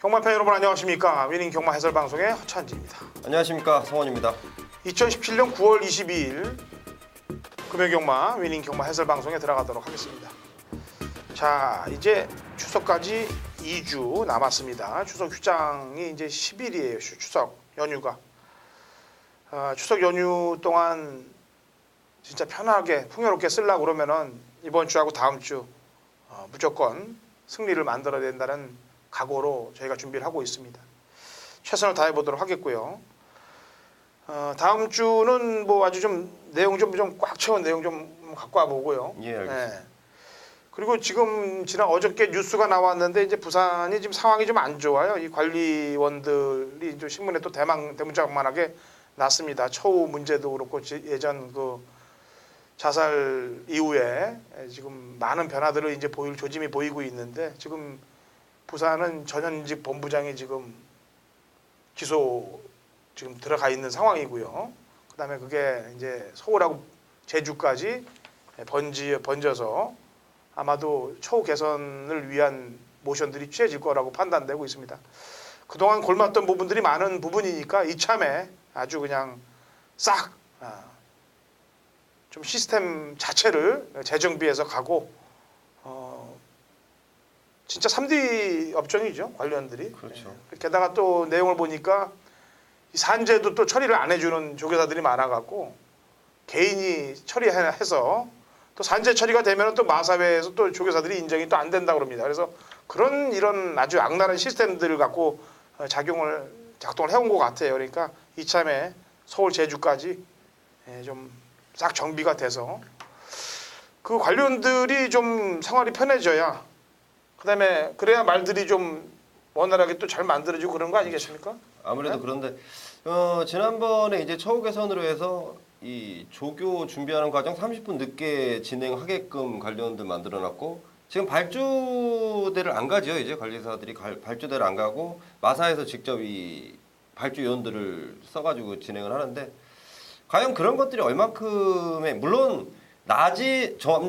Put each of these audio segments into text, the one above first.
경마팬 여러분 안녕하십니까. 위닝 경마 해설 방송의 허찬지입니다. 안녕하십니까, 성원입니다. 2017년 9월 22일 금요경마 위닝 경마 해설 방송에 들어가도록 하겠습니다. 자, 이제 추석까지 2주 남았습니다. 추석 휴장이 이제 10일이에요. 추석 연휴가. 추석 연휴 동안 진짜 편하게 풍요롭게 쓰려고 그러면은 이번 주하고 다음 주 무조건 승리를 만들어야 된다는 각오로 저희가 준비를 하고 있습니다. 최선을 다해 보도록 하겠고요. 다음 주는 뭐 아주 좀 내용 좀 꽉 채운 내용 좀 갖고 와 보고요. 예, 알겠습니다. 그리고 지금 지난 어저께 뉴스가 나왔는데 이제 부산이 지금 상황이 좀 안 좋아요. 이 관리원들이 이제 신문에 또 대문짝만하게 났습니다. 처우 문제도 그렇고 예전 그 자살 이후에 지금 많은 변화들을 이제 보일 조짐이 보이고 있는데 지금 부산은 전현직 본부장이 지금 기소 지금 들어가 있는 상황이고요. 그다음에 그게 이제 서울하고 제주까지 번져서 아마도 처우 개선을 위한 모션들이 취해질 거라고 판단되고 있습니다. 그동안 골랐던 부분들이 많은 부분이니까 이참에 아주 그냥 싹 좀 시스템 자체를 재정비해서 가고 진짜 3D 업종이죠, 관련들이. 그렇죠. 게다가 또 내용을 보니까 산재도 또 처리를 안 해주는 조교사들이 많아갖고 개인이 처리해서 또 산재 처리가 되면 또 마사회에서 또 조교사들이 인정이 또 안 된다 그럽니다. 그래서 이런 아주 악랄한 시스템들을 갖고 작동을 해온 것 같아요. 그러니까 이참에 서울 제주까지 좀 싹 정비가 돼서 그 관료들이 좀 생활이 편해져야 그다음에 그래야 말들이 좀 원활하게 또 잘 만들어지고 그런 거 아니겠습니까? 아무래도 네? 그런데 지난번에 이제 처우 개선으로 해서 이 조교 준비하는 과정 30분 늦게 진행하게끔 관리원들 만들어놨고 지금 발주대를 안 가죠. 이제 관리사들이 발주대를 안 가고 마사에서 직접 이 발주 요원들을 써가지고 진행을 하는데 과연 그런 것들이 얼만큼의 물론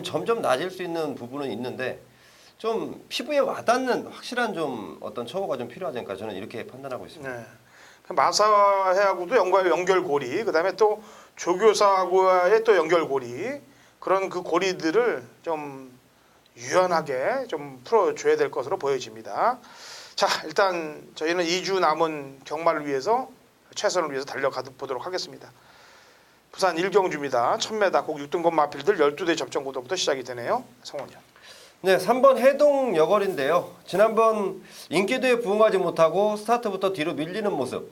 점점 낮을 수 있는 부분은 있는데 좀 피부에 와닿는 확실한 좀 어떤 처우가 좀 필요하지 않을까 저는 이렇게 판단하고 있습니다. 네. 마사회하고도 연결고리, 그다음에 또 조교사하고의 또 연결고리 그런 그 고리들을 좀 유연하게 좀 풀어줘야 될 것으로 보여집니다. 자, 일단 저희는 2주 남은 경마를 위해서 최선을 위해서 달려가 보도록 하겠습니다. 부산 일경주입니다. 1000m 곡 6등급 마필들 12대 접전구도부터 시작이 되네요. 성원전. 네, 3번 해동 여걸인데요. 지난번 인기도에 부응하지 못하고 스타트부터 뒤로 밀리는 모습.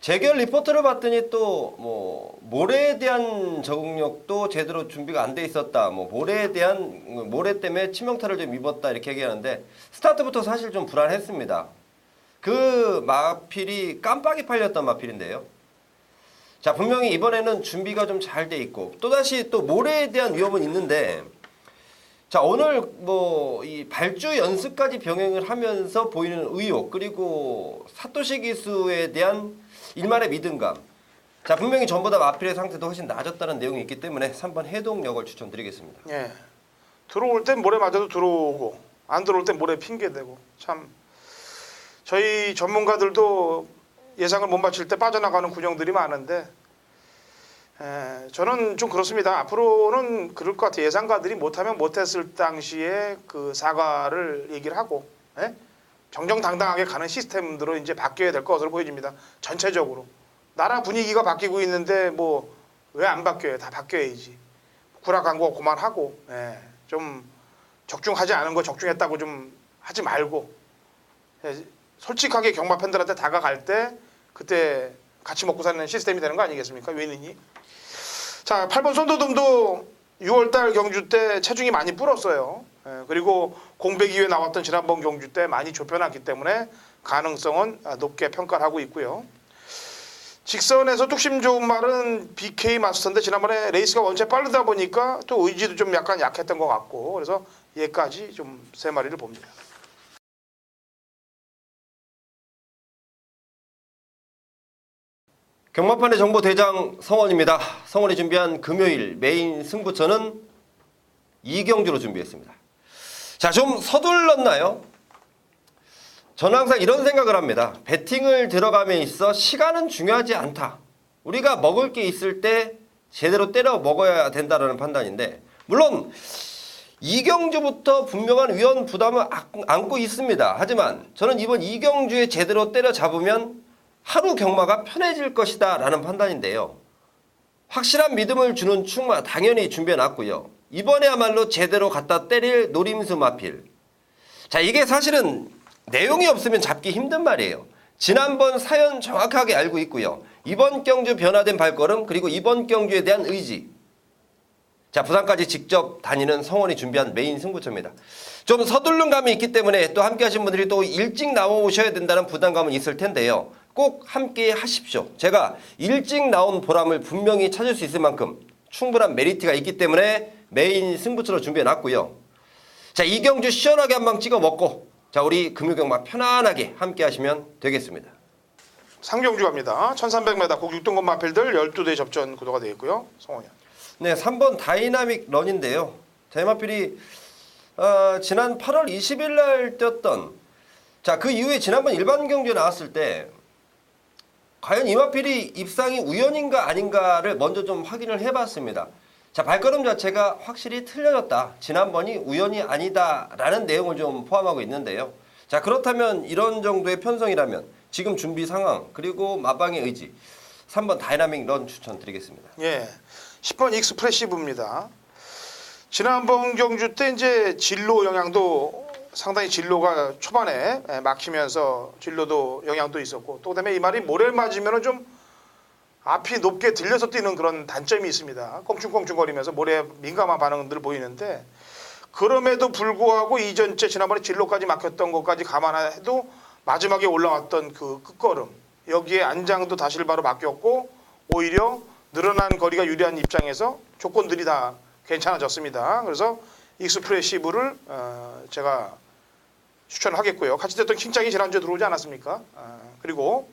재결 리포트를 봤더니 또 뭐 모래에 대한 적응력도 제대로 준비가 안 돼 있었다. 뭐 모래 때문에 치명타를 좀 입었다 이렇게 얘기하는데 스타트부터 사실 좀 불안했습니다. 그 마필이 깜빡이 팔렸던 마필인데요. 자, 분명히 이번에는 준비가 좀 잘 돼 있고 또다시 또 모래에 대한 위험은 있는데 자, 오늘 뭐 이 발주 연습까지 병행을 하면서 보이는 의욕 그리고 사토시 기수에 대한 일말의 믿음감. 자, 분명히 전보다 마필의 상태도 훨씬 나아졌다는 내용이 있기 때문에 3번 해동역을 추천드리겠습니다. 예. 들어올 땐 모래 맞아도 들어오고 안 들어올 땐 모래 핑계대고 참 저희 전문가들도 예상을 못 맞출 때 빠져나가는 구령들이 많은데 저는 좀 그렇습니다. 앞으로는 그럴 것 같아요. 예상가들이 못하면 못했을 당시에 그 사과를 얘기를 하고 정정당당하게 가는 시스템으로 이제 바뀌어야 될 것으로 보여집니다. 전체적으로. 나라 분위기가 바뀌고 있는데 뭐 왜 안 바뀌어요? 다 바뀌어야지. 구라 광고 그만하고 좀 적중하지 않은 거 적중했다고 좀 하지 말고 솔직하게 경마 팬들한테 다가갈 때 그때 같이 먹고 사는 시스템이 되는 거 아니겠습니까? 위는이. 자, 8번 손도듬도 6월달 경주 때 체중이 많이 불었어요. 그리고 공백 이후에 나왔던 지난번 경주 때 많이 좁혀놨기 때문에 가능성은 높게 평가를 하고 있고요. 직선에서 뚝심 좋은 말은 BK 마스터인데 지난번에 레이스가 원체 빠르다 보니까 또 의지도 좀 약간 약했던 것 같고 그래서 얘까지 좀 3마리를 봅니다. 경마판의 정보 대장 성원입니다. 성원이 준비한 금요일 메인 승부처는 이경주로 준비했습니다. 자, 좀 서둘렀나요? 저는 항상 이런 생각을 합니다. 배팅을 들어감에 있어 시간은 중요하지 않다. 우리가 먹을 게 있을 때 제대로 때려 먹어야 된다는 판단인데, 물론 이경주부터 분명한 위험 부담을 안고 있습니다. 하지만 저는 이번 이경주에 제대로 때려 잡으면 하루 경마가 편해질 것이다 라는 판단인데요. 확실한 믿음을 주는 충마 당연히 준비해놨고요. 이번에야말로 제대로 갖다 때릴 노림수 마필. 자, 이게 사실은 내용이 없으면 잡기 힘든 말이에요. 지난번 사연 정확하게 알고 있고요. 이번 경주 변화된 발걸음, 그리고 이번 경주에 대한 의지. 자, 부산까지 직접 다니는 성원이 준비한 메인 승부처입니다. 좀 서두른 감이 있기 때문에 또 함께 하신 분들이 또 일찍 나오셔야 된다는 부담감은 있을 텐데요. 꼭 함께 하십시오. 제가 일찍 나온 보람을 분명히 찾을 수 있을 만큼 충분한 메리트가 있기 때문에 메인 승부처로 준비해놨고요. 자, 이경주 시원하게 한 방 찍어 먹고, 자, 우리 금요경마 편안하게 함께 하시면 되겠습니다. 상경주 갑니다. 1300m 국 6등급 마필들 12대 접전 구도가 되어 있고요. 성원이. 네, 3번 다이나믹 런인데요. 대마필이 지난 8월 20일 날 뛰었던, 자, 그 이후에 지난번 일반 경주에 나왔을 때 과연 이 마필이 입상이 우연인가 아닌가를 먼저 좀 확인을 해봤습니다. 자, 발걸음 자체가 확실히 틀려졌다. 지난번이 우연이 아니다라는 내용을 좀 포함하고 있는데요. 자, 그렇다면 이런 정도의 편성이라면 지금 준비 상황, 그리고 마방의 의지, 3번 다이나믹 런 추천드리겠습니다. 예. 10번 익스프레시브입니다. 지난번 경주 때 이제 진로 영향도 상당히 진로가 초반에 막히면서 진로도 영향도 있었고, 또 그다음에 이 말이 모래를 맞으면은 좀 앞이 높게 들려서 뛰는 그런 단점이 있습니다. 껑충껑충거리면서 모래에 민감한 반응들을 보이는데, 그럼에도 불구하고 이전째 지난번에 진로까지 막혔던 것까지 감안해도 마지막에 올라왔던 그 끝걸음, 여기에 안장도 다실바로 바뀌었고 오히려 늘어난 거리가 유리한 입장에서 조건들이 다 괜찮아졌습니다. 그래서 익스프레시브를 제가 추천하겠고요. 같이 됐던 킹짱이 지난주에 들어오지 않았습니까? 그리고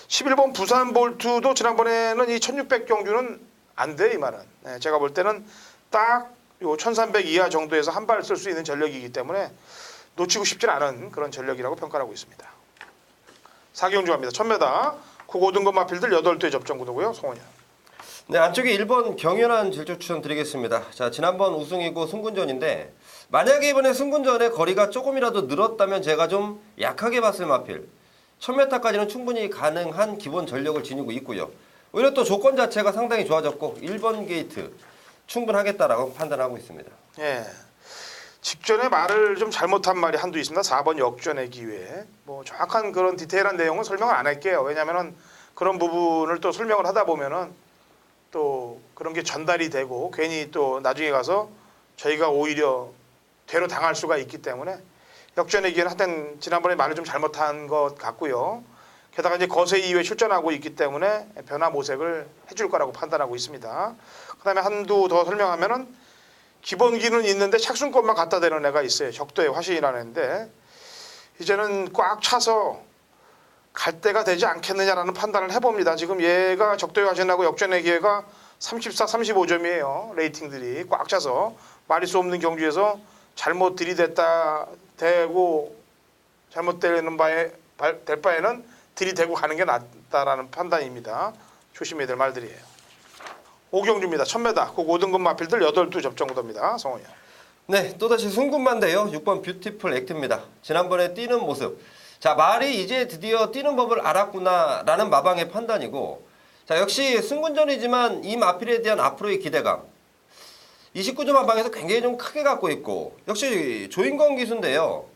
11번 부산 볼트도 지난번에는 이 1600 경주는 안 돼, 이 말은. 네, 제가 볼 때는 딱 요 1300 이하 정도에서 한 발 쓸 수 있는 전력이기 때문에 놓치고 싶진 않은 그런 전력이라고 평가를 하고 있습니다. 4경주 갑니다. 1000m 국 5등급 마필들 8대 접전 구도고요. 송원이. 네, 안쪽에 1번 경연한 질주 추천드리겠습니다. 자, 지난번 우승이고 승군전인데, 만약에 이번에 승군전에 거리가 조금이라도 늘었다면 제가 좀 약하게 봤을 마필. 1000m까지는 충분히 가능한 기본 전력을 지니고 있고요. 오히려 또 조건 자체가 상당히 좋아졌고 1번 게이트 충분하겠다라고 판단하고 있습니다. 예. 직전에 말을 좀 잘못한 말이 한두 있습니다. 4번 역전의 기회. 뭐 정확한 그런 디테일한 내용은 설명을 안 할게요. 왜냐하면은 그런 부분을 또 설명을 하다 보면은 또 그런 게 전달이 되고 괜히 또 나중에 가서 저희가 오히려 되로 당할 수가 있기 때문에 역전의 기회는 하여튼 지난번에 말을 좀 잘못한 것 같고요. 게다가 이제 거세 이후에 출전하고 있기 때문에 변화 모색을 해줄 거라고 판단하고 있습니다. 그다음에 한두 더 설명하면은 기본기는 있는데 착순권만 갖다 대는 애가 있어요. 적도의 화신이라는 애인데 이제는 꽉 차서 갈 때가 되지 않겠느냐라는 판단을 해봅니다. 지금 얘가 적도의 화신하고 역전의 기회가 34, 35점이에요. 레이팅들이 꽉 차서 말릴 수 없는 경주에서 잘못 들이댔다 대고 잘못되는 될 바에는 들이대고 가는 게 낫다라는 판단입니다. 조심해야 될 말들이에요. 5경주입니다. 1000m 국 5등급 마필들 8두 접전 구도입니다. 성원이요. 네, 또다시 승군만데요. 6번 뷰티풀 액트입니다. 지난번에 뛰는 모습. 자, 말이 이제 드디어 뛰는 법을 알았구나라는 마방의 판단이고, 자, 역시 승군전이지만 이 마필에 대한 앞으로의 기대감. 29점 마방에서 굉장히 좀 크게 갖고 있고, 역시 조인건 기수인데요.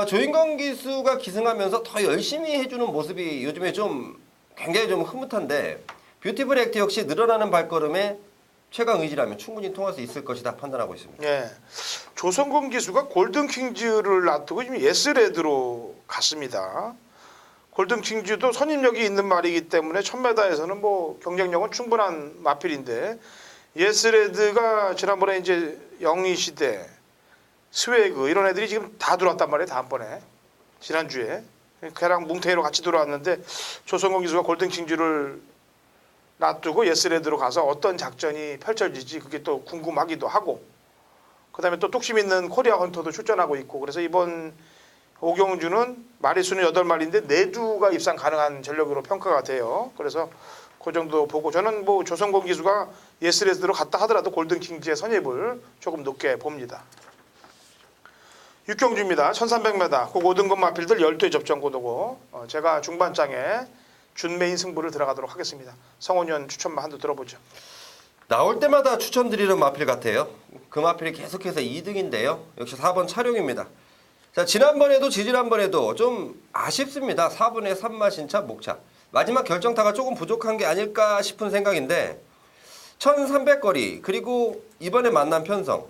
조인건 기수가 기승하면서 더 열심히 해주는 모습이 요즘에 좀 굉장히 좀 흐뭇한데, 뷰티풀 액트 역시 늘어나는 발걸음에 최강 의지라면 충분히 통할 수 있을 것이다 판단하고 있습니다. 예, 조성근 기수가 골든킹즈를 놔두고 지금 예스레드로 갔습니다. 골든킹즈도 선임력이 있는 말이기 때문에 1000m에서는 뭐 경쟁력은 충분한 마필인데, 예스레드가 지난번에 이제 영희시대, 스웨그 이런 애들이 지금 다 들어왔단 말이에요. 다음번에 지난주에 걔랑 뭉태이로 같이 들어왔는데 조성근 기수가 골든킹즈를 놔두고 예스레드로 가서 어떤 작전이 펼쳐질지 그게 또 궁금하기도 하고, 그 다음에 또 뚝심 있는 코리아 헌터도 출전하고 있고, 그래서 이번 오경주는 마리수는 8마리인데 4두가 입상 가능한 전력으로 평가가 돼요. 그래서 그 정도 보고 저는 뭐 조성곤 기수가 예스레스로 갔다 하더라도 골든킹즈의 선입을 조금 높게 봅니다. 육경주입니다. 1300m 그 5등급 마필들 12회 접전 고도고 제가 중반장에 준메인 승부를 들어가도록 하겠습니다. 성원위원 추천만 한두 들어보죠. 나올 때마다 추천드리는 마필 같아요. 그 마필이 계속해서 2등인데요. 역시 4번 차룡입니다. 자, 지난번에도 지지난번에도 좀 아쉽습니다. 4분의 3마 신차 목차. 마지막 결정타가 조금 부족한 게 아닐까 싶은 생각인데 1300거리 그리고 이번에 만난 편성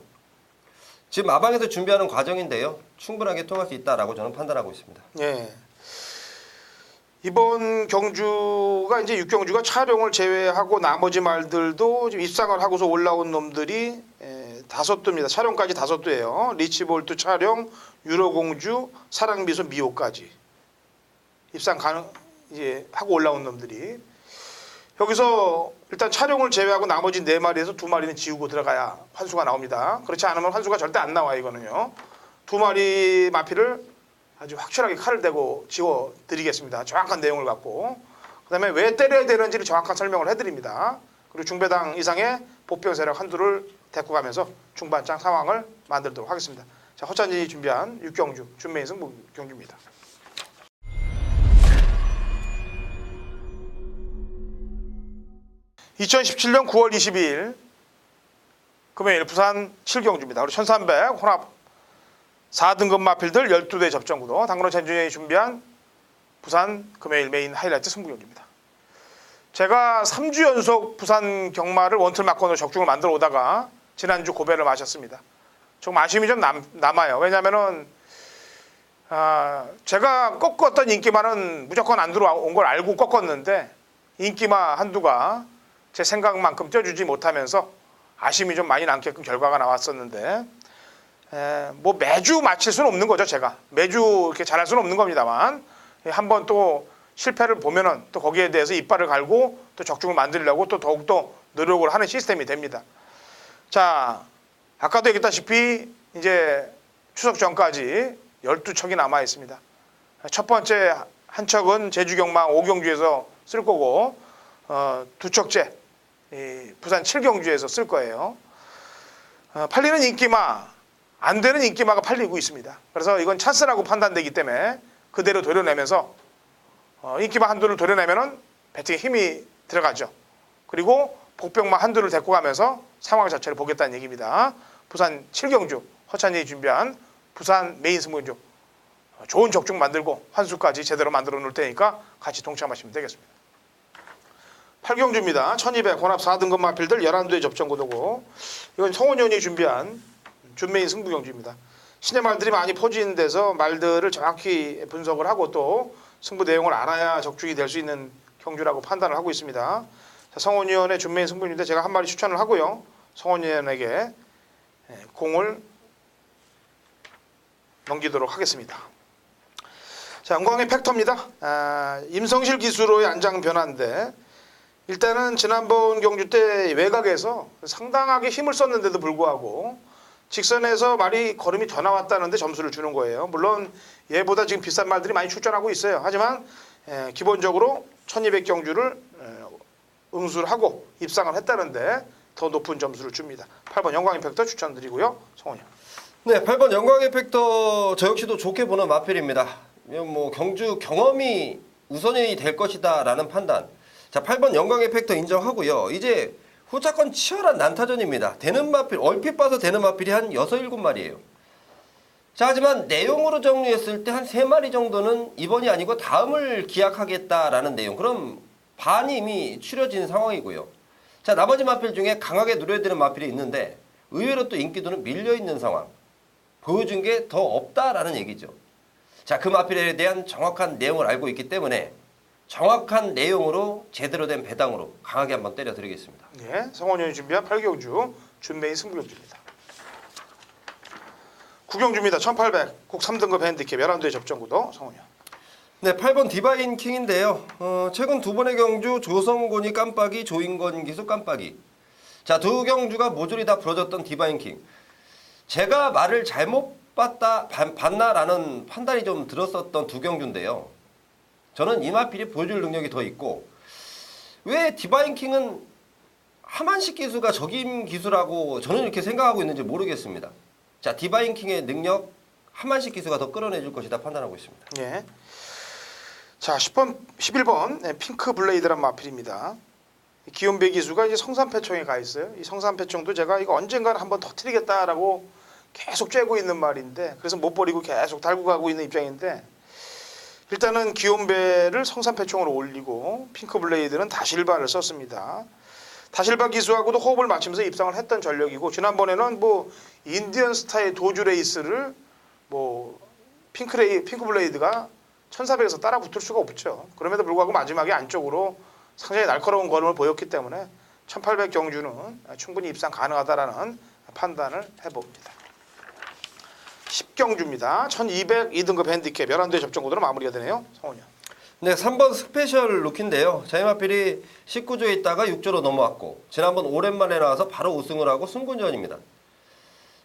지금 마방에서 준비하는 과정인데요. 충분하게 통할 수 있다라고 저는 판단하고 있습니다. 예. 이번 경주가 이제 육경주가 차룡을 제외하고 나머지 말들도 지금 입상을 하고서 올라온 놈들이 5두입니다. 차룡까지 5두예요. 리치볼트 차룡, 유로공주, 사랑미소 미호까지 입상 가능 이제 하고 올라온 놈들이 여기서 일단 차룡을 제외하고 나머지 4마리에서 2마리는 지우고 들어가야 환수가 나옵니다. 그렇지 않으면 환수가 절대 안 나와요. 이거는요. 2마리 마피를 아주 확실하게 칼을 대고 지워드리겠습니다. 정확한 내용을 갖고 그 다음에 왜 때려야 되는지를 정확한 설명을 해드립니다. 그리고 중배당 이상의 복병 세력 한두를 데리고 가면서 중반장 상황을 만들도록 하겠습니다. 자, 허찬진이 준비한 육경주 준메인 승부 경주입니다. (2017년 9월 22일) 금요일 부산 7경주입니다. 우리 1300 혼합 4등급 마필들 12대 접전구도 당근호 전준현이 준비한 부산 금요일 메인 하이라이트 승부 경기입니다. 제가 3주 연속 부산 경마를 원틀 막건으로 적중을 만들어 오다가 지난주 고배를 마셨습니다. 조금 아쉬움이 좀 남아요. 왜냐면은 제가 꺾었던 인기마는 무조건 안 들어온 걸 알고 꺾었는데 인기마 한두가 제 생각만큼 쪄주지 못하면서 아쉬움이 좀 많이 남게끔 결과가 나왔었는데 뭐 매주 마칠 수는 없는 거죠. 제가 매주 이렇게 잘할 수는 없는 겁니다만 한번 또 실패를 보면은 또 거기에 대해서 이빨을 갈고 또 적중을 만들려고 또 더욱더 노력을 하는 시스템이 됩니다. 자, 아까도 얘기했다시피 이제 추석 전까지 12척이 남아 있습니다. 첫 번째 한 척은 제주경마 5경주에서 쓸 거고 2척째 부산 7경주에서 쓸 거예요. 팔리는 인기마 안 되는 인기마가 팔리고 있습니다. 그래서 이건 찬스라고 판단되기 때문에 그대로 도려내면서 인기마 한두를 도려내면은 배팅에 힘이 들어가죠. 그리고 복병마 한두를 데리고 가면서 상황 자체를 보겠다는 얘기입니다. 부산 7경주 허찬이 준비한 부산 메인 승부경주 좋은 적중 만들고 환수까지 제대로 만들어 놓을 테니까 같이 동참하시면 되겠습니다. 8경주입니다. 1200 혼합 4등급 마필들 11두의 접전구도고 이건 성원위원이 준비한 준메인 승부경주입니다. 신의 말들이 많이 퍼진 데서 말들을 정확히 분석을 하고 또 승부 내용을 알아야 적중이 될 수 있는 경주라고 판단을 하고 있습니다. 자, 성원위원의 준메인 승부인데 제가 한 마리 추천을 하고요. 성원위원에게 공을 넘기도록 하겠습니다. 자, 은광의 팩터입니다. 임성실 기수로의 안장 변화인데 일단은 지난번 경주 때 외곽에서 상당하게 힘을 썼는데도 불구하고 직선에서 말이 걸음이 더 나왔다는데 점수를 주는 거예요. 물론 얘보다 지금 비싼 말들이 많이 출전하고 있어요. 하지만 기본적으로 1200경주를 응수를 하고 입상을 했다는데 더 높은 점수를 줍니다. 8번 영광 임팩터 추천드리고요. 성원이. 네, 8번 영광 임팩터 저 역시도 좋게 보는 마필입니다. 뭐 경주 경험이 우선이 될 것이다라는 판단. 자, 8번 영광 임팩터 인정하고요. 이제 후차권 치열한 난타전입니다. 되는 마필, 얼핏 봐서 되는 마필이 한 6, 7마리예요. 자, 하지만 내용으로 정리했을 때 한 3마리 정도는 이번이 아니고 다음을 기약하겠다라는 내용. 그럼 반이 이미 추려진 상황이고요. 자, 나머지 마필 중에 강하게 누려야 되는 마필이 있는데 의외로 또 인기도는 밀려있는 상황. 보여준 게 더 없다라는 얘기죠. 자, 그 마필에 대한 정확한 내용을 알고 있기 때문에 정확한 내용으로 제대로 된 배당으로 강하게 한번 때려드리겠습니다. 네, 성원위원이 준비한 8경주 준메인 승부경주입니다. 9경주입니다. 1800 국 3등급 핸디캡 11두의 접전구도 성원위원. 네, 8번 디바인 킹인데요. 최근 2번의 경주 조성곤이 깜빡이, 조인건 기수 깜빡이. 자, 2경주가 모조리 다 부러졌던 디바인 킹. 제가 말을 잘못 봤나라는 판단이 좀 들었었던 두 경주인데요. 저는 이마필이 보여줄 능력이 더 있고 왜 디바인킹은 하만식 기수가 적임 기수라고 저는 이렇게 생각하고 있는지 모르겠습니다. 자, 디바인킹의 능력 하만식 기수가 더 끌어내줄 것이다 판단하고 있습니다. 예. 자, 10번, 11번 핑크 블레이드란 마필입니다. 기욤배 기수가 이제 성산패총에 가 있어요. 이 성산패총도 제가 이거 언젠가는 한번 터뜨리겠다라고 계속 쬐고 있는 말인데 그래서 못 버리고 계속 달고 가고 있는 입장인데 일단은 기욤배를 성산패총으로 올리고 핑크 블레이드는 다실바를 썼습니다. 다실바 기수하고도 호흡을 맞추면서 입상을 했던 전력이고 지난번에는 뭐 인디언 스타의 도주 레이스를 뭐 핑크 블레이드가 1400에서 따라 붙을 수가 없죠. 그럼에도 불구하고 마지막에 안쪽으로 상당히 날카로운 걸음을 보였기 때문에 1800 경주는 충분히 입상 가능하다라는 판단을 해봅니다. 10경주입니다. 1200 2등급 핸디캡 11대 접전구도로 마무리가 되네요. 성훈이 형. 네, 3번 스페셜 루키인데요. 자이마필이 19조에 있다가 6조로 넘어왔고 지난번 오랜만에 나와서 바로 우승을 하고 승군전입니다.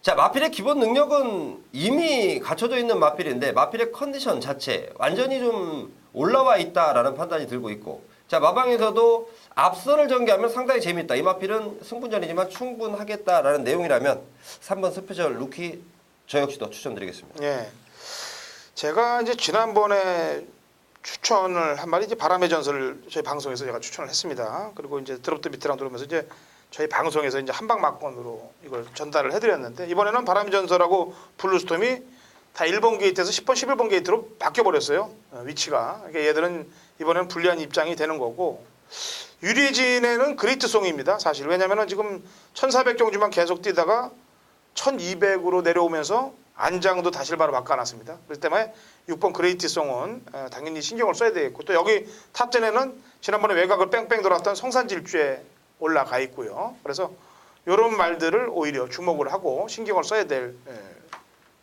자, 마필의 기본 능력은 이미 갖춰져 있는 마필인데 마필의 컨디션 자체 완전히 좀 올라와 있다라는 판단이 들고 있고 자, 마방에서도 앞선을 전개하면 상당히 재밌다. 이 마필은 승분전이지만 충분하겠다라는 내용이라면 3번 스페셜 루키 저 역시도 추천드리겠습니다. 예. 제가 이제 지난번에 추천을 한 마리 이제 바람의 전설을 저희 방송에서 제가 추천을 했습니다. 그리고 이제 드롭드 비트랑 들어오면서 이제 저희 방송에서 이제 한방 막건으로 이걸 전달을 해드렸는데 이번에는 바람의 전설하고 블루스톰이 다 1번 게이트에서 10번, 11번 게이트로 바뀌어버렸어요. 위치가. 그러니까 얘들은 이번에는 불리한 입장이 되는 거고 유리진에는 그레이트송입니다. 사실 왜냐하면 지금 1400 경주만 계속 뛰다가 1200으로 내려오면서 안장도 다실바로 바꿔놨습니다. 그렇기 때문에 6번 그레이트송은 당연히 신경을 써야 되겠고 또 여기 탑10에는 지난번에 외곽을 뺑뺑 돌았던 성산질주에 올라가 있고요. 그래서 이런 말들을 오히려 주목을 하고 신경을 써야 될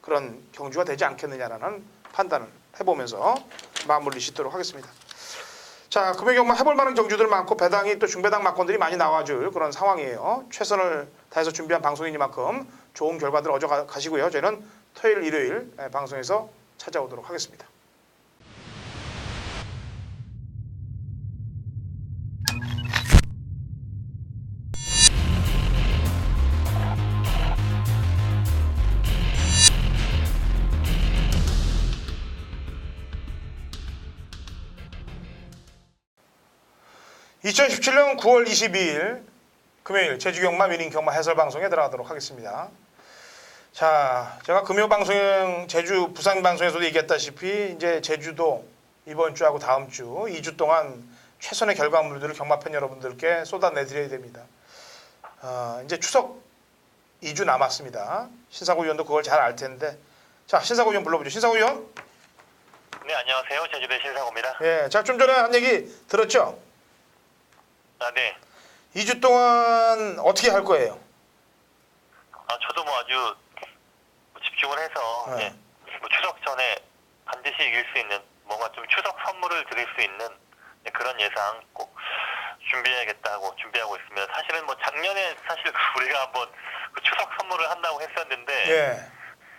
그런 경주가 되지 않겠느냐라는 판단을 해보면서 마무리 짓도록 하겠습니다. 자, 금요경만 해볼 만한 경주들 많고 배당이 또 중배당 막건들이 많이 나와줄 그런 상황이에요. 최선을 다해서 준비한 방송이니만큼 좋은 결과들 얻어 가시고요. 저희는 토요일, 일요일 방송에서 찾아오도록 하겠습니다. (2017년 9월 22일) 금요일 제주경마 위닝경마 해설방송에 들어가도록 하겠습니다. 자, 제가 금요 방송 제주 부산 방송에서도 얘기했다시피 이제 제주도 이번 주하고 다음 주 2주 동안 최선의 결과물들을 경마팬 여러분들께 쏟아내드려야 됩니다. 이제 추석 2주 남았습니다. 신사구 위원도 그걸 잘 알 텐데 자, 신사구 위원 불러보죠. 신사구 위원. 네, 안녕하세요. 제주도의 신사구입니다. 예, 자, 좀 전에 한 얘기 들었죠? 아, 네. 2주 동안 어떻게 할 거예요? 저도 뭐 아주 집중을 해서 네. 예, 뭐 추석 전에 반드시 이길 수 있는 뭔가 좀 추석 선물을 드릴 수 있는 그런 예상 꼭 준비해야겠다고 준비하고 있습니다. 사실은 뭐 작년에 사실 우리가 한번 그 추석 선물을 한다고 했었는데 예,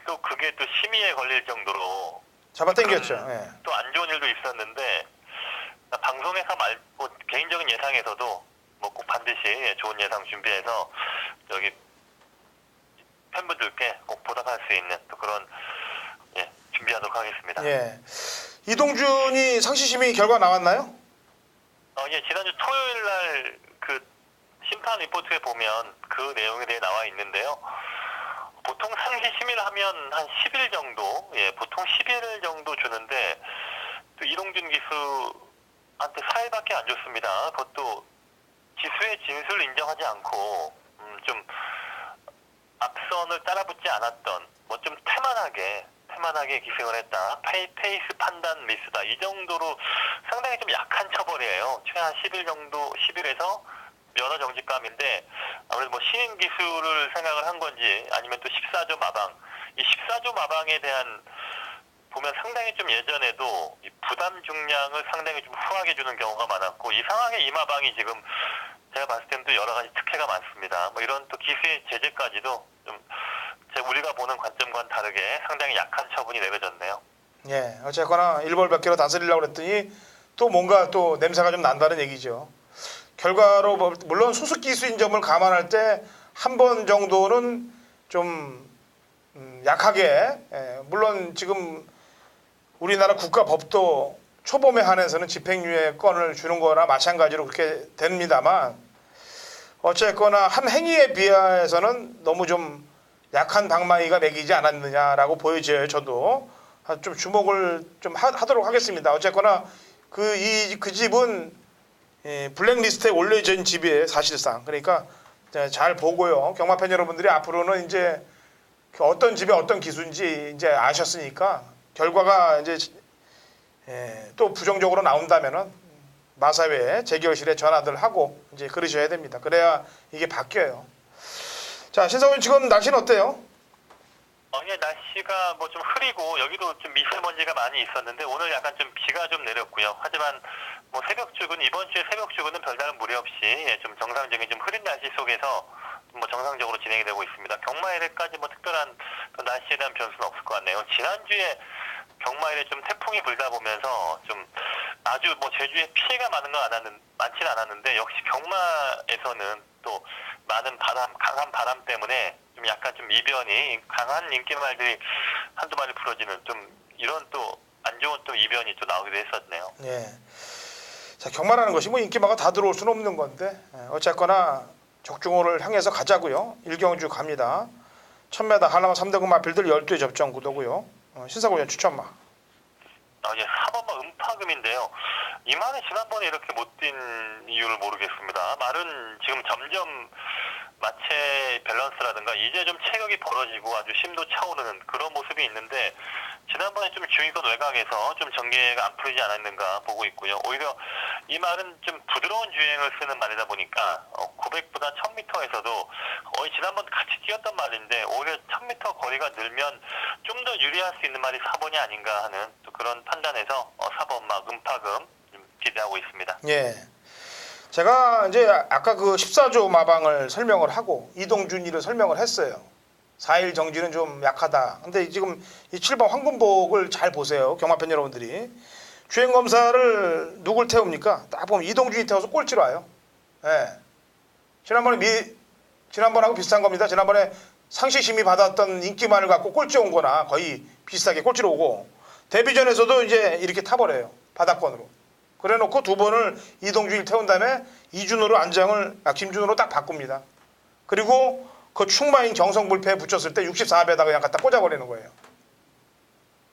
또 그게 또 심의에 걸릴 정도로 잡아당겼죠. 예. 또 안 좋은 일도 있었는데 방송에서 뭐 개인적인 예상에서도 뭐 꼭 반드시 좋은 예상 준비해서 여기 팬분들께 꼭 보답할 수 있는 또 그런 준비하도록 하겠습니다. 예. 이동준이 상시심의 결과 나왔나요? 예, 지난주 토요일 날 그 심판 리포트에 보면 그 내용에 대해 나와 있는데요. 보통 상시 심의를 하면 한 10일 정도, 보통 11일 정도 주는데 또 이동준 기수한테 4일밖에 안 줬습니다. 그것도 기수의 진술을 인정하지 않고 좀 앞선을 따라붙지 않았던 뭐 좀 태만하게 기승을 했다. 페이스 판단 미스다. 이 정도로 상당히 좀 약한 처벌이에요. 최한 10일 정도, 10일에서 면허 정지감인데 아무래도 뭐 신인 기수를 생각을 한 건지 아니면 또 14조 마방. 이 14조 마방에 대한 보면 상당히 좀 예전에도 이 부담 중량을 상당히 좀 후하게 주는 경우가 많았고 이상하게 이 마방이 지금 제가 봤을 때는 또 여러 가지 특혜가 많습니다. 뭐 이런 또 기수의 제재까지도 좀 우리가 보는 관점과는 다르게 상당히 약한 처분이 내려졌네요. 예, 어쨌거나 일벌백계로 다스리려고 그랬더니 또 뭔가 또 냄새가 좀 난다는 얘기죠. 결과로 물론 수수기수인 점을 감안할 때 한 번 정도는 좀 약하게, 물론 지금 우리나라 국가법도 초범에 한해서는 집행유예 건을 주는 거나 마찬가지로 그렇게 됩니다만 어쨌거나 한 행위에 비하해서는 너무 좀 약한 방망이가 매기지 않았느냐라고 보여져요. 저도 좀 주목을 좀 하도록 하겠습니다. 어쨌거나 그 집은 블랙리스트에 올려진 집이에요. 사실상. 그러니까 잘 보고요. 경마팬 여러분들이 앞으로는 이제 어떤 집에 어떤 기수인지 이제 아셨으니까 결과가 이제 또 부정적으로 나온다면은 마사회 재결실에 전화들 하고 이제 그러셔야 됩니다. 그래야 이게 바뀌어요. 자, 신성훈 지금 날씨는 어때요? 예, 날씨가 뭐 좀 흐리고 여기도 좀 미세먼지가 많이 있었는데 오늘 약간 좀 비가 좀 내렸고요. 하지만 뭐 새벽 출근 이번 주에 새벽 출근은 별다른 무리 없이 좀 정상적인 좀 흐린 날씨 속에서 뭐 정상적으로 진행이 되고 있습니다. 경마일에까지 뭐 특별한 그 날씨에 대한 변수는 없을 것 같네요. 지난주에 경마일에 좀 태풍이 불다 보면서 좀 아주 뭐 제주에 피해가 많지는 않았는데 역시 경마에서는 또 많은 강한 바람 때문에 좀 약간 좀 이변이 강한 인기말들이 한두 마리 부러지는 좀 이런 또 안 좋은 또 이변이 또 나오기도 했었네요. 예. 자, 경마라는 것이 뭐 인기마가 다 들어올 수는 없는 건데 어쨌거나 적중호를 향해서 가자고요. 일경주 갑니다. 1000m 한라마 3등급 마필들 12회 접전 구도고요. 신사고연 추천마. 예, 4번마 음파금인데요. 이 말은 지난번에 이렇게 못 뛴 이유를 모르겠습니다. 말은 지금 점점 마체 밸런스라든가 이제 좀 체격이 벌어지고 아주 심도 차오르는 그런 모습이 있는데 지난번에 좀 중위권 외곽에서 좀 전개가 안 풀리지 않았는가 보고 있고요. 오히려 이 말은 좀 부드러운 주행을 쓰는 말이다 보니까 900보다 1000m에서도 지난번 같이 뛰었던 말인데 오히려 1000m 거리가 늘면 좀 더 유리할 수 있는 말이 4번이 아닌가 하는 또 그런 판단에서 4번막 음파금 좀 기대하고 있습니다. 예. 제가 이제 아까 그 14조 마방을 설명을 하고 이동준이를 설명을 했어요. 4일 정지는 좀 약하다. 근데 지금 이 7번 황금복을 잘 보세요. 경마팬 여러분들이. 주행검사를 누굴 태웁니까? 딱 보면 이동준이 태워서 꼴찌로 와요. 예. 지난번하고 비슷한 겁니다. 지난번에 상시심의 받았던 인기만을 갖고 꼴찌 온 거나 거의 비슷하게 꼴찌로 오고 데뷔전에서도 이제 이렇게 타버려요. 바닥권으로. 그래 놓고 두 번을 이동준을 태운 다음에 이준호로 김준호로 딱 바꿉니다. 그리고 그 충마인 경성불패에 붙였을 때 64배에다가 그냥 갖다 꽂아버리는 거예요.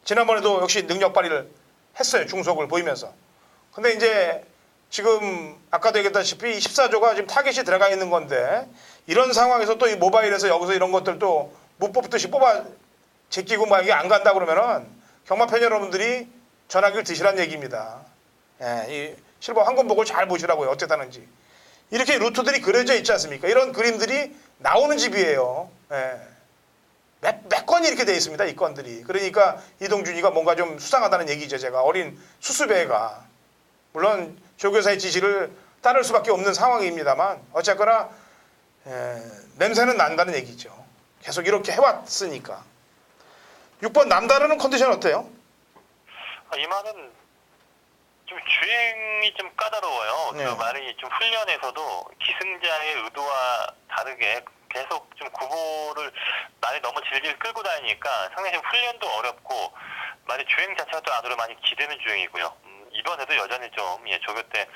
지난번에도 역시 능력 발휘를 했어요. 중속을 보이면서. 근데 이제 지금 아까도 얘기했다시피 14조가 지금 타겟이 들어가 있는 건데 이런 상황에서 또 이 모바일에서 여기서 이런 것들 또 못 뽑듯이 뽑아 제끼고 막 이게 안 간다 그러면은 경마팬 여러분들이 전화기를 드시란 얘기입니다. 예, 이 실버 황금복을 잘 보시라고요. 어떻게 타는지. 이렇게 루트들이 그려져 있지 않습니까? 이런 그림들이 나오는 집이에요. 예. 몇 건이 이렇게 돼 있습니다. 이 건들이. 그러니까 이동준이가 뭔가 좀 수상하다는 얘기죠. 제가 어린 수수배가. 물론 조교사의 지시를 따를 수밖에 없는 상황입니다만 어쨌거나 냄새는 난다는 얘기죠. 계속 이렇게 해왔으니까. 6번 남다르는 컨디션 어때요? 이 말은 좀 주행이 좀 까다로워요. 네. 그 말이 좀 훈련에서도 기승자의 의도와 다르게 계속 좀 구보를 말이 너무 질질 끌고 다니니까 상당히 좀 훈련도 어렵고 말이 주행 자체가 또 안으로 많이 기대는 주행이고요. 이번에도 여전히 좀 조교 때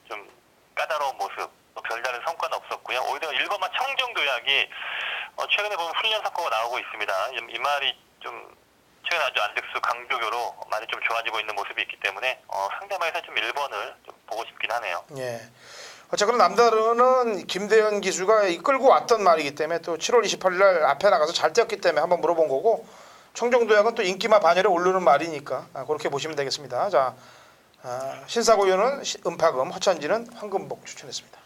좀 까다로운 모습, 또 별다른 성과는 없었고요. 오히려 1번마 청정도약이 최근에 보면 훈련 성과가 나오고 있습니다. 이 말이 좀 최근 아주 안덱스 강조교로 많이 좀 좋아지고 있는 모습이 있기 때문에 상대방에서 좀 1번을 좀 보고 싶긴 하네요. 예. 어쨌거나 남다르는 김대현 기수가 이끌고 왔던 말이기 때문에 또 7월 28일 날 앞에 나가서 잘 뛰었기 때문에 한번 물어본 거고 청정도약은 또 인기마 반열에 오르는 말이니까 그렇게 보시면 되겠습니다. 자, 신사고요는 음파금, 허찬지는 황금복 추천했습니다.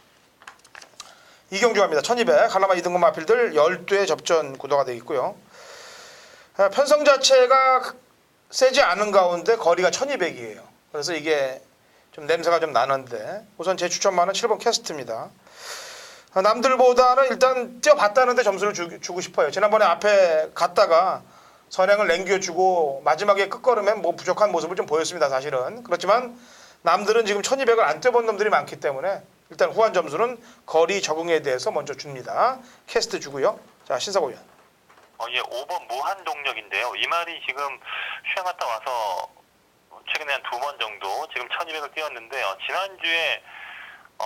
이경주 갑니다. 1200 한라마 2등급 마필들 12회 접전 구도가 되어 있고요. 편성 자체가 세지 않은 가운데 거리가 1200이에요. 그래서 이게 좀 냄새가 좀 나는데 우선 제 추천만은 7번 캐스트입니다. 남들보다는 일단 뛰어봤다는데 점수를 주고 싶어요. 지난번에 앞에 갔다가 선행을 남겨주고 마지막에 끝걸음에 뭐 부족한 모습을 좀 보였습니다. 사실은. 그렇지만 남들은 지금 1200을 안 뛰어본 놈들이 많기 때문에 일단 후한 점수는 거리 적응에 대해서 먼저 줍니다. 캐스트 주고요. 자, 신사고 위원. 예, 5번 무한동력인데요. 이 말이 지금 휴양 갔다 와서 최근에 한 2번 정도 지금 1200을 뛰었는데요. 지난주에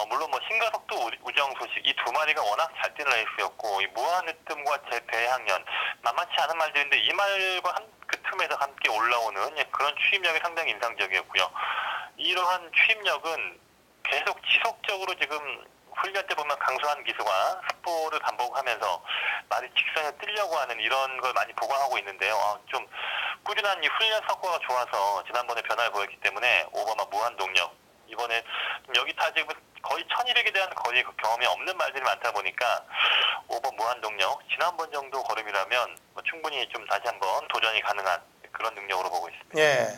물론 뭐 신가속도 우정 소식 이 2마리가 워낙 잘 뛰는 레이스였고 이 무한으뜸과 대항연 만만치 않은 말들인데 이 말과 그 틈에서 함께 올라오는 그런 추임력이 상당히 인상적이었고요. 이러한 추임력은 계속 지속적으로 지금 훈련 때 보면 강소한 기수가 습보를 반복하면서 말이 직선에 뛰려고 하는 이런 걸 많이 보강하고 있는데요. 좀 꾸준한 이 훈련 성과가 좋아서 지난번에 변화를 보였기 때문에 5번마 무한동력 이번에 여기 다 지금 거의 1200에 대한 거리 경험이 없는 말들이 많다 보니까 5번 무한동력 지난번 정도 걸음이라면 충분히 좀 다시 한번 도전이 가능한 그런 능력으로 보고 있습니다. 예.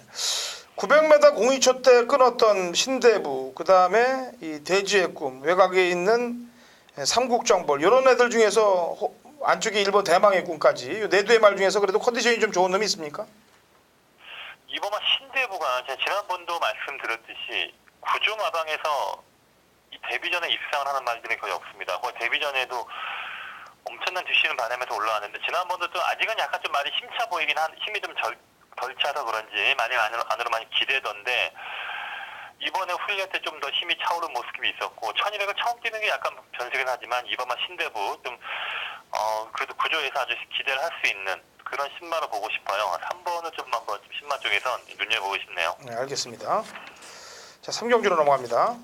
900m 공이초 때 끊었던 신대부, 그 다음에 이 대지의 꿈, 외곽에 있는 삼국정벌 이런 애들 중에서 안쪽에 일본 대망의 꿈까지 네 두의 말 중에서 그래도 컨디션이 좀 좋은 놈이 있습니까? 이번만 신대부가 제가 지난번도 말씀드렸듯이 구조마방에서 이 데뷔전에 입상을 하는 말들이 거의 없습니다. 거의 데뷔전에도 엄청난 뒷심을 받으면서 올라왔는데 지난번도 또 아직은 약간 좀 많이 힘차 보이긴 힘이 좀 덜 차서 그런지 많이 안으로 많이 기대던데 이번에 훈련 때 좀 더 힘이 차오른 모습이 있었고 1200을 처음 뛰는 게 약간 변수긴 하지만 이번만 신대부 좀 그래도 구조에서 아주 기대를 할 수 있는 그런 신마로 보고 싶어요. 3번은 좀 한번 신마 쪽에서 눈여보고 싶네요. 네, 알겠습니다. 자, 3경주로 넘어갑니다.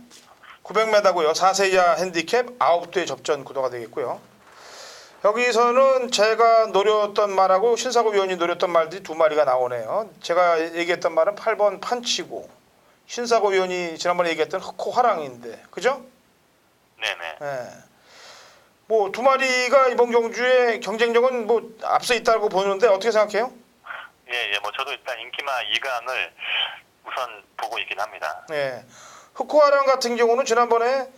900m고요. 4세 이하 핸디캡 9대 접전 구도가 되겠고요. 여기서는 제가 노렸던 말하고 신사고 위원이 노렸던 말들이 2마리가 나오네요. 제가 얘기했던 말은 8번 판치고 신사고 위원이 지난번에 얘기했던 흑호 화랑인데 그죠? 네네. 네. 뭐 2마리가 이번 경주에 경쟁력은 뭐 앞서 있다고 보는데 어떻게 생각해요? 예, 뭐 저도 일단 인기마 2강을 우선 보고 있긴 합니다. 네. 흑호 화랑 같은 경우는 지난번에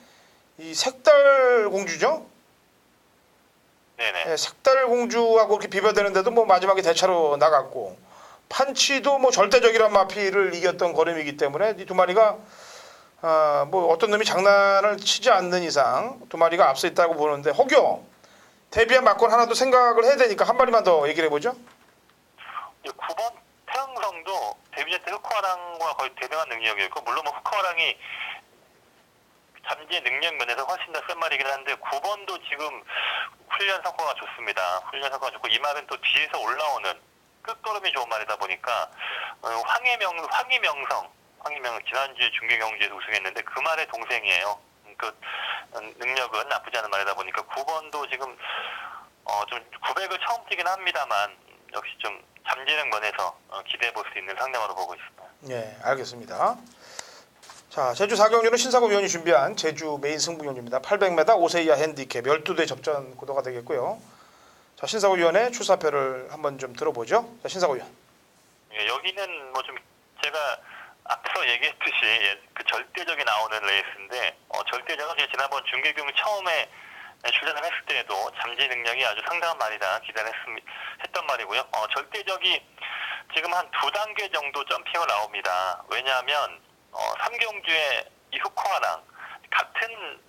이 색달 공주죠? 네네. 네, 색달 공주하고 이렇게 비벼대는데도 뭐 마지막에 대차로 나갔고 판치도 뭐 절대적이란 마피를 이겼던 걸음이기 때문에 이 2마리가 뭐 어떤 놈이 장난을 치지 않는 이상 2마리가 앞서 있다고 보는데 혹여 데뷔한 막권 하나도 생각을 해야 되니까 한 마리만 더 얘기를 해보죠. 9번 태양성도 데뷔전 때 흑화랑과 거의 대등한 능력이었고 물론 뭐 흑화랑이 잠재의 능력 면에서 훨씬 더 센 말이긴 한데 9번도 지금 훈련 성과가 좋습니다. 훈련 성과가 좋고 이 말은 또 뒤에서 올라오는 끝걸음이 좋은 말이다 보니까 황희명성 지난주에 중계경주에서 우승했는데 그 말의 동생이에요. 그 능력은 나쁘지 않은 말이다 보니까 9번도 지금 좀 900을 처음 뛰긴 합니다만 역시 좀 잠재능 면에서 기대해 볼 수 있는 상대마로 보고 있습니다. 네, 알겠습니다. 자, 제주 4경주는 신사고 위원이 준비한 제주 메인 승부경주입니다. 800m 5세 이하 핸디캡 12대 접전 구도가 되겠고요. 자, 신사고 위원의 출사표를 한번 좀 들어보죠. 자, 신사고 위원. 예, 여기는 뭐 좀 제가 앞서 얘기했듯이 그 절대적이 나오는 레이스인데 절대적은 제가 지난번 중계경 처음에 출전을 했을 때에도 잠재 능력이 아주 상당한 말이다 기대를 했던 말이고요. 절대적이 지금 한 2단계 정도 점핑을 나옵니다. 왜냐하면 3경주에 이 흑화랑 같은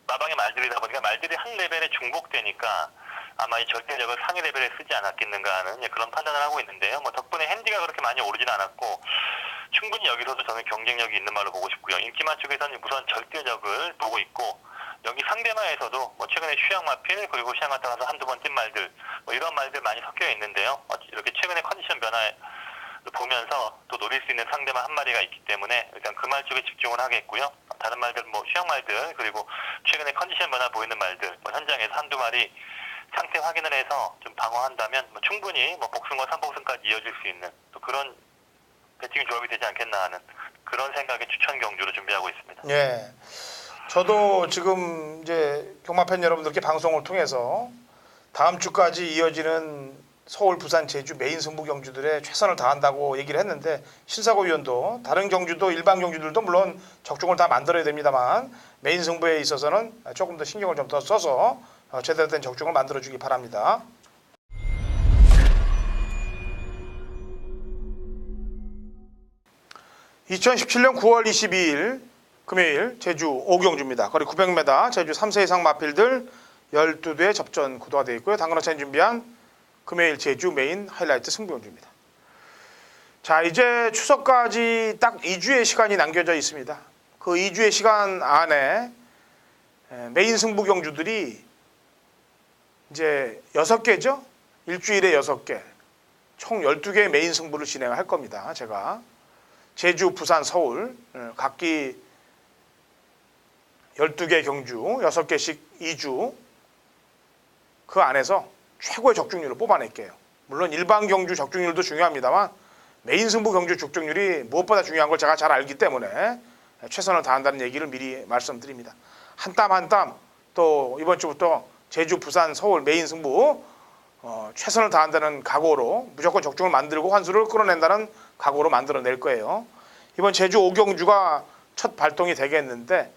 마방의 말들이다 보니까 말들이 한 레벨에 중복되니까 아마 이 절대적을 상위 레벨에 쓰지 않았겠는가 하는 그런 판단을 하고 있는데요. 뭐 덕분에 핸디가 그렇게 많이 오르진 않았고 충분히 여기서도 저는 경쟁력이 있는 말로 보고 싶고요. 인기만 쪽에서는 우선 절대적을 보고 있고 여기 상대마에서도 뭐 최근에 휴양 마필 그리고 휴양 갔다 가서 한두 번 뛴 말들 뭐 이런 말들 많이 섞여 있는데요. 이렇게 최근에 컨디션 변화를 보면서 또 노릴 수 있는 상대만 한 마리가 있기 때문에 일단 그 말 쪽에 집중을 하겠고요. 다른 말들 뭐 휴양 말들 그리고 최근에 컨디션 변화 보이는 말들 뭐 현장에서 한두 마리 상태 확인을 해서 좀 방어한다면 뭐 충분히 뭐 복승과 3복승까지 이어질 수 있는 또 그런 배팅 조합이 되지 않겠나 하는 그런 생각의 추천 경주로 준비하고 있습니다. 예. 저도 지금 이제 경마팬 여러분들께 방송을 통해서 다음 주까지 이어지는 서울, 부산, 제주 메인 승부 경주들에 최선을 다한다고 얘기를 했는데 신사고 위원도 다른 경주도 일반 경주들도 물론 적중을 다 만들어야 됩니다만 메인 승부에 있어서는 조금 더 신경을 좀 더 써서 제대로 된 적중을 만들어주기 바랍니다. (2017년 9월 22일) 금요일 제주 5경주입니다. 거리 900m 제주 3세 이상 마필들 12대 접전 구도가 되어 있고요. 당근어차이 준비한 금요일 제주 메인 하이라이트 승부경주입니다. 자, 이제 추석까지 딱 2주의 시간이 남겨져 있습니다. 그 2주의 시간 안에 메인 승부경주들이 이제 6개죠. 일주일에 6개, 총 12개의 메인 승부를 진행할 겁니다. 제가 제주, 부산, 서울 각기 12개 경주 6개씩 2주 그 안에서 최고의 적중률을 뽑아낼게요. 물론 일반 경주 적중률도 중요합니다만 메인 승부 경주 적중률이 무엇보다 중요한 걸 제가 잘 알기 때문에 최선을 다한다는 얘기를 미리 말씀드립니다. 한 땀 한 땀 또 이번 주부터 제주, 부산, 서울 메인 승부 최선을 다한다는 각오로 무조건 적중을 만들고 환수를 끌어낸다는 각오로 만들어낼 거예요. 이번 제주 5경주가 첫 발동이 되겠는데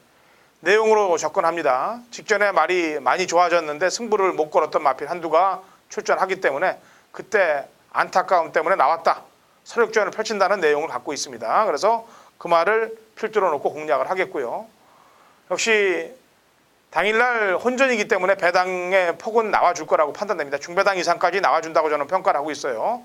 내용으로 접근합니다. 직전에 말이 많이 좋아졌는데 승부를 못 걸었던 마필 한두가 출전하기 때문에 그때 안타까움 때문에 나왔다. 설욕전을 펼친다는 내용을 갖고 있습니다. 그래서 그 말을 필두로 놓고 공략을 하겠고요. 역시 당일날 혼전이기 때문에 배당의 폭은 나와줄 거라고 판단됩니다. 중배당 이상까지 나와준다고 저는 평가를 하고 있어요.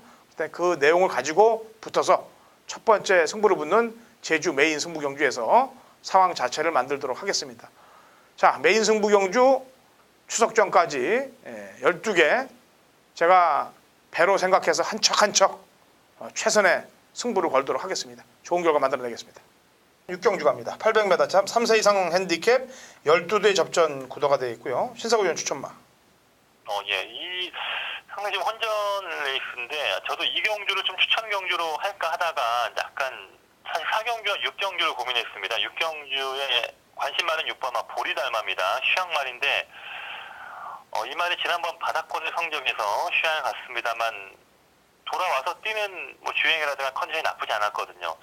그 내용을 가지고 붙어서 첫 번째 승부를 붙는 제주 메인 승부 경주에서 상황 자체를 만들도록 하겠습니다. 자, 메인 승부 경주 추석 전까지 12개 제가 배로 생각해서 한 척 한 척 최선의 승부를 걸도록 하겠습니다. 좋은 결과 만들어내겠습니다. 6경주 갑니다. 800m 참 3세 이상 핸디캡 12대 접전 구도가 되어 있고요. 신사고 위원 추천마. 예, 이 상당히 지금 혼전 레이스인데 저도 이 경주를 좀 추천 경주로 할까 하다가 약간 사실 4경주와 6경주를 고민했습니다. 6경주에 관심 많은 6번마 보리달마입니다. 휴양말인데 이 말이 지난번 바닥권의 성적에서 휴양을 갔습니다만 돌아와서 뛰는 뭐 주행이라든가 컨디션이 나쁘지 않았거든요.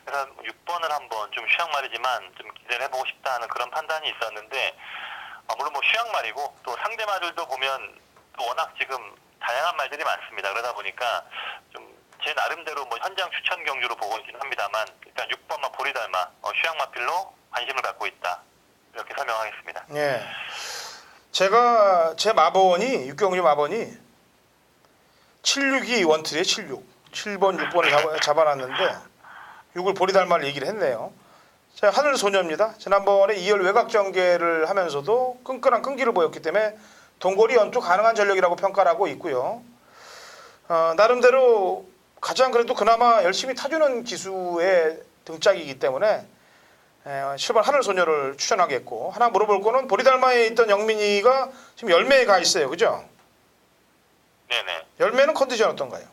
그래서 6번을 한번 좀 휴양말이지만 좀 기대를 해보고 싶다는 그런 판단이 있었는데 물론 뭐 휴양말이고 또 상대 말들도 보면 또 워낙 지금 다양한 말들이 많습니다. 그러다 보니까 좀 제 나름대로 뭐 현장 추천 경주로 보고 있긴 합니다만 일단 6번마 보리달마 휴양마필로 관심을 갖고 있다. 이렇게 설명하겠습니다. 예. 제가 제 마번이 6경주 마번이 762 원트리에 76 7번 6번을 잡아놨는데 6을 보리달마를 얘기를 했네요. 제가 하늘소녀입니다. 지난번에 2열 외곽 전개를 하면서도 끈끈한 끈기를 보였기 때문에 동거리 연투 가능한 전력이라고 평가를 하고 있고요. 나름대로 가장 그래도 그나마 열심히 타주는 기수의 등짝이기 때문에 7번 하늘소녀를 추천하겠고 하나 물어볼 거는 보리달마에 있던 영민이가 지금 열매에 가 있어요. 그죠? 네네. 열매는 컨디션 어떤가요?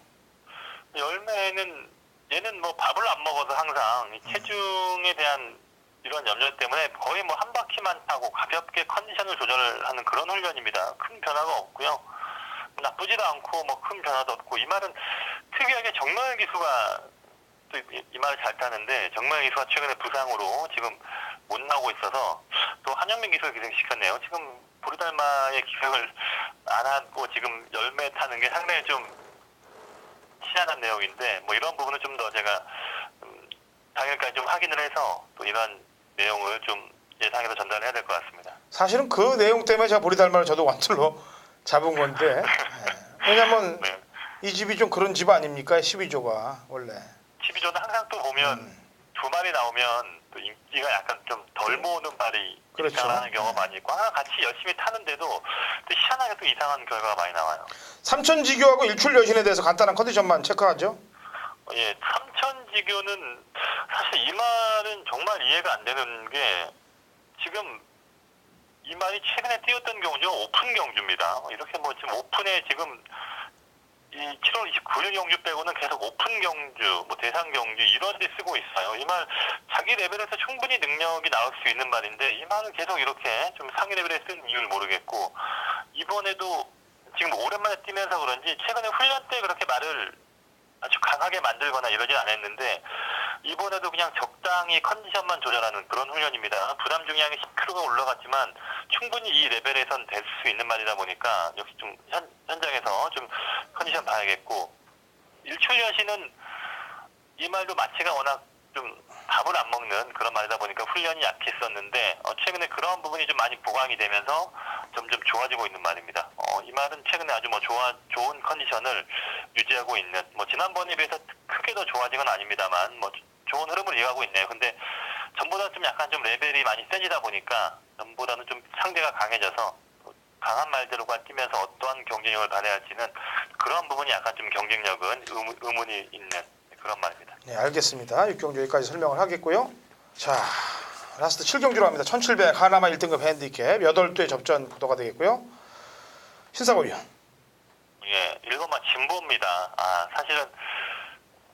열매는 얘는 뭐 밥을 안 먹어서 항상 이 체중에 대한 이런 염려 때문에 거의 뭐 한 바퀴만 타고 가볍게 컨디션을 조절하는 그런 훈련입니다. 큰 변화가 없고요. 나쁘지도 않고 뭐 큰 변화도 없고 이 말은 특이하게 정말 기수가 또 이 말을 잘 타는데 정말 기수가 최근에 부상으로 지금 못 나오고 있어서 또 한영민 기수를 기생시켰네요. 지금 보리달마의 기생을 안 하고 지금 열매 타는 게 상당히 좀 희한한 내용인데 뭐 이런 부분은 좀 더 제가 당일까지 좀 확인을 해서 또 이런 내용을 좀 예상해서 전달해야 될 것 같습니다. 사실은 그 내용 때문에 제가 보리달마를 저도 완투로 잡은 건데 왜냐면 네. 이 집이 좀 그런 집 아닙니까? 12조가 원래 12조는 항상 또 보면 두 마리 나오면 또 인기가 약간 좀 덜 모으는 말이 그렇죠. 이상하는 경우가 많이 있고 항상 같이 열심히 타는데도 또 희한하게 또 이상한 결과가 많이 나와요. 삼천지교하고 일출 여신에 대해서 간단한 컨디션만 체크하죠. 예, 삼천지교는 사실 이 말은 정말 이해가 안 되는 게 지금 이 말이 최근에 뛰었던 경주가 오픈 경주입니다. 이렇게 뭐 지금 오픈에 지금 이 7월 29일 경주 빼고는 계속 오픈 경주, 뭐 대상 경주 이런 데 쓰고 있어요. 이 말 자기 레벨에서 충분히 능력이 나올 수 있는 말인데 이 말을 계속 이렇게 좀 상위 레벨에 쓴 이유를 모르겠고 이번에도 지금 오랜만에 뛰면서 그런지 최근에 훈련 때 그렇게 말을 아주 강하게 만들거나 이러진 않았는데 이번에도 그냥 적당히 컨디션만 조절하는 그런 훈련입니다. 부담 중량이 10kg가 올라갔지만 충분히 이 레벨에선 될 수 있는 말이다 보니까 역시 좀 현장에서 좀 컨디션 봐야겠고 일출현 씨는 이 말도 마취가 워낙 좀 밥을 안 먹는 그런 말이다 보니까 훈련이 약했었는데 최근에 그런 부분이 좀 많이 보강이 되면서 점점 좋아지고 있는 말입니다. 이 말은 최근에 아주 좋은 컨디션을 유지하고 있는 지난번에 비해서 크게 더 좋아진 건 아닙니다만 좋은 흐름을 이어가고 있네요. 근데 전보다 좀 약간 좀 레벨이 많이 세지다 보니까 전보다는 좀 상대가 강해져서 강한 말들과 뛰면서 어떠한 경쟁력을 발휘할지는 그런 부분이 약간 좀 경쟁력은 의문이 있는 그런 말입니다. 네, 알겠습니다. 6경주 여기까지 설명을 하겠고요. 자, 라스트 7경주로 합니다. 1700 하나마 1등급 핸디캡 8대 접전 구도가 되겠고요. 신사고 위원. 예, 1번마 진보입니다. 사실은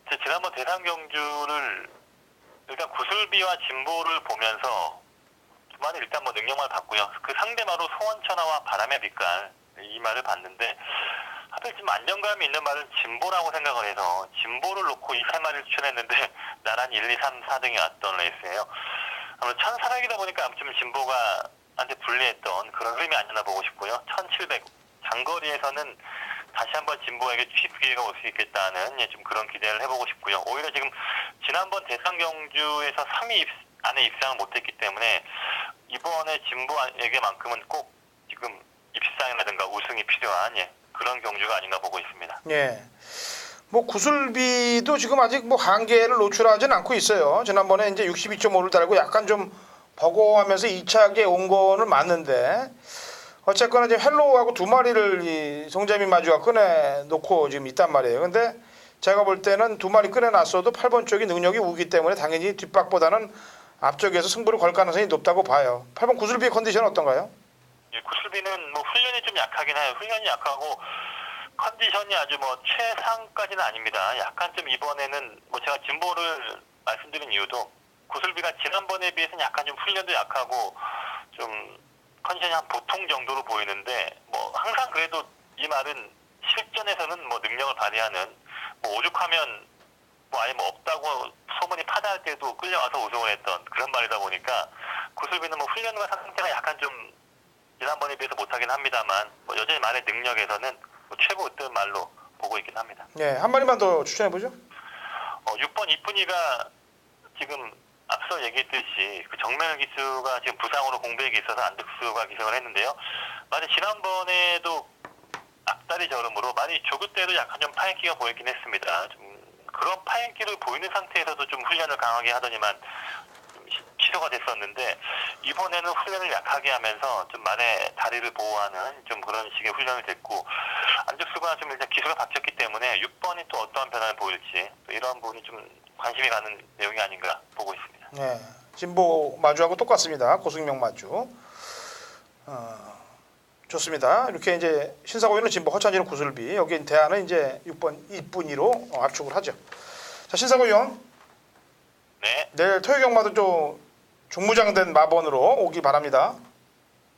제 지난번 대상 경주를 일단 구슬비와 진보를 보면서 두마리 일단 능력만 봤고요. 그 상대마로 소원천하와 바람의 빛깔 이 말을 봤는데 하필 좀 안정감이 있는 말은 진보라고 생각을 해서 진보를 놓고 이 세 마리를 추천했는데 나란히 1, 2, 3, 4등이 왔던 레이스예요. 아무래도 1400이다 보니까 좀 진보가 한테 불리했던 그런 흐름이 아니나 보고 싶고요. 1700 장거리에서는 다시 한번 진보에게 취입 기회가 올 수 있겠다는 좀 그런 기대를 해보고 싶고요. 오히려 지금 지난번 대상 경주에서 3위 안에 입상을 못했기 때문에 이번에 진보에게만큼은 꼭 지금 입상이라든가 우승이 필요한 그런 경주가 아닌가 보고 있습니다. 예. 구슬비도 지금 아직 한계를 노출하지는 않고 있어요. 지난번에 이제 62.5를 달고 약간 좀 버거워하면서 2차게 온 거는 맞는데 어쨌거나 이제 헬로우하고 두 마리를 이 송재민 마주가 꺼내놓고 지금 있단 말이에요. 근데 제가 볼 때는 두 마리 꺼내놨어도 8번 쪽이 능력이 우기 때문에 당연히 뒷박보다는 앞쪽에서 승부를 걸 가능성이 높다고 봐요. 8번 구슬비의 컨디션은 어떤가요? 예, 구슬비는 훈련이 좀 약하긴 해요. 훈련이 약하고 컨디션이 아주 최상까지는 아닙니다. 약간 좀 이번에는 제가 진보를 말씀드린 이유도 구슬비가 지난번에 비해서는 약간 좀 훈련도 약하고 좀 컨디션이 한 보통 정도로 보이는데 항상 그래도 이 말은 실전에서는 능력을 발휘하는 오죽하면 아예 없다고 소문이 파다할 때도 끌려와서 우승을 했던 그런 말이다 보니까 구슬비는 훈련과 상태가 약간 좀 지난번에 비해서 못하긴 합니다만 여전히 말의 능력에서는 최고 어떤 말로 보고 있긴 합니다. 네, 한 마리만 더 추천해보죠. 6번 이쁜이가 지금 앞서 얘기했듯이 그 정면 기수가 지금 부상으로 공백이 있어서 안득수가 기승을 했는데요. 만약 지난번에도 앞다리 저름으로 많이 조그 때도 약간 좀 파행기가 보이긴 했습니다. 좀 그런 파행기를 보이는 상태에서도 좀 훈련을 강하게 하더니만 좀 취소가 됐었는데 이번에는 훈련을 약하게 하면서 좀 만의 다리를 보호하는 좀 그런 식의 훈련이 됐고 안득수가 좀 일단 기수가 바뀌었기 때문에 6번이 또 어떠한 변화를 보일지 또 이런 부분이 좀 관심이 가는 내용이 아닌가 보고 있습니다. 네, 진보 마주하고 똑같습니다. 고승명 마주. 좋습니다. 이렇게 이제 신사고위는 진보, 허찬지는 구슬비, 여기 대안은 이제 6번 이쁜이로 압축을 하죠. 자, 신사고위원. 네. 내일 토요경마도 좀 중무장된 마번으로 오기 바랍니다.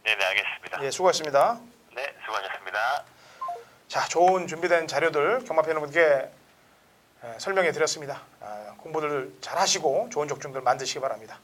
네, 알겠습니다. 예, 수고하셨습니다. 네, 수고하셨습니다. 자, 좋은 준비된 자료들 경마팬 여러분께 설명해 드렸습니다. 공부들 잘 하시고 좋은 족중들 만드시기 바랍니다.